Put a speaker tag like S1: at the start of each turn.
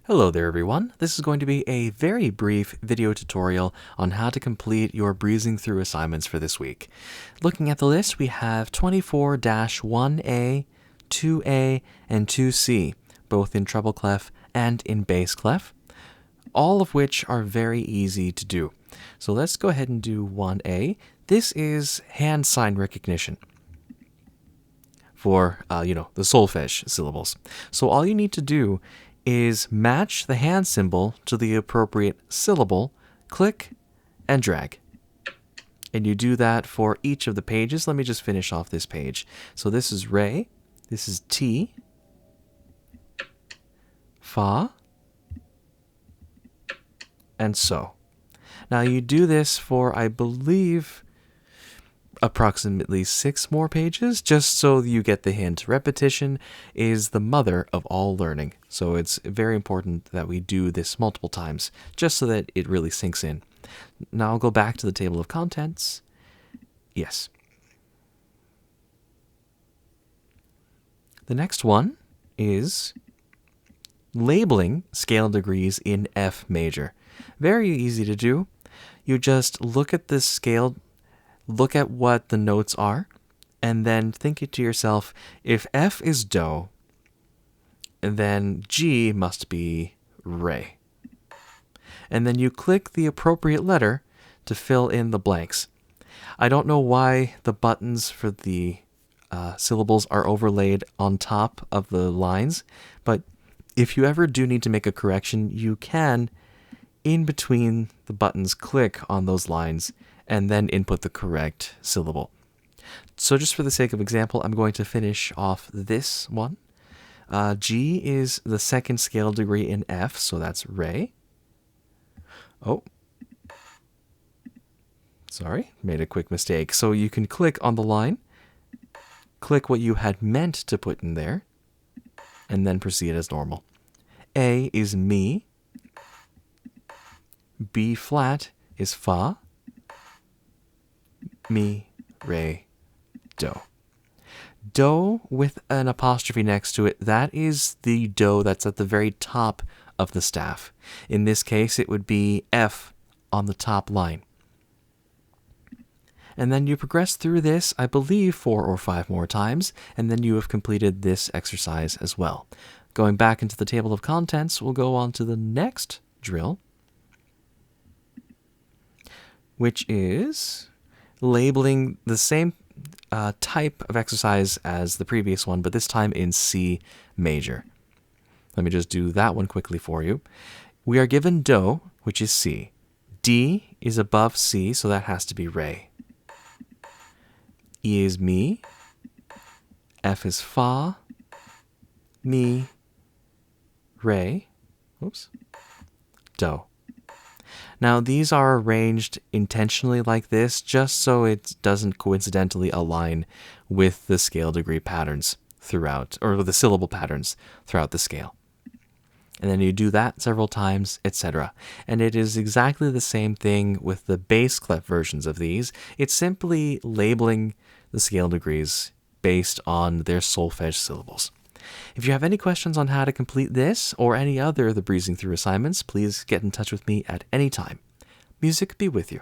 S1: Hello there everyone, this is going to be a very brief video tutorial on how to complete your Breezing Through assignments for this week. Looking at the list, we have 24-1A, 2A, and 2C, both in treble clef and in bass clef, all of which are very easy to do. So let's go ahead and do 1A. This is hand sign recognition for, the solfege syllables. So all you need to do is match the hand symbol to the appropriate syllable, click, and drag. And you do that for each of the pages. Let me just finish off this page. So this is re, this is ti, fa, and so. Now you do this for, I believe, approximately 6 more pages, just so you get the hint. Repetition is the mother of all learning, so it's very important that we do this multiple times, just so that it really sinks in. Now I'll go back to the table of contents. Yes. The next one is labeling scale degrees in F major. Very easy to do. You just look at this scale, look at what the notes are, and then think it to yourself, if F is do, then G must be re. And then you click the appropriate letter to fill in the blanks. I don't know why the buttons for the syllables are overlaid on top of the lines, but if you ever do need to make a correction, you can, in between the buttons, click on those lines and then input the correct syllable. So just for the sake of example, I'm going to finish off this one. G is the second scale degree in F, so that's re. Oh, sorry, made a quick mistake. So you can click on the line, click what you had meant to put in there, and then proceed as normal. A is mi, B flat is fa, mi, re, do. Do with an apostrophe next to it, that is the do that's at the very top of the staff. In this case, it would be F on the top line. And then you progress through this, I believe, 4 or 5 more times, and then you have completed this exercise as well. Going back into the table of contents, we'll go on to the next drill, which is labeling the same type of exercise as the previous one, but this time in C major. Let me just do that one quickly for you. We are given do, which is C. D is above C, so that has to be re. E is mi. F is fa. Mi. Re. Oops. Do. Now, these are arranged intentionally like this, just so it doesn't coincidentally align with the scale degree patterns throughout, or the syllable patterns throughout the scale. And then you do that several times, etc. And it is exactly the same thing with the bass clef versions of these. It's simply labeling the scale degrees based on their solfege syllables. If you have any questions on how to complete this or any other of the Breezing Through assignments, please get in touch with me at any time. Music be with you.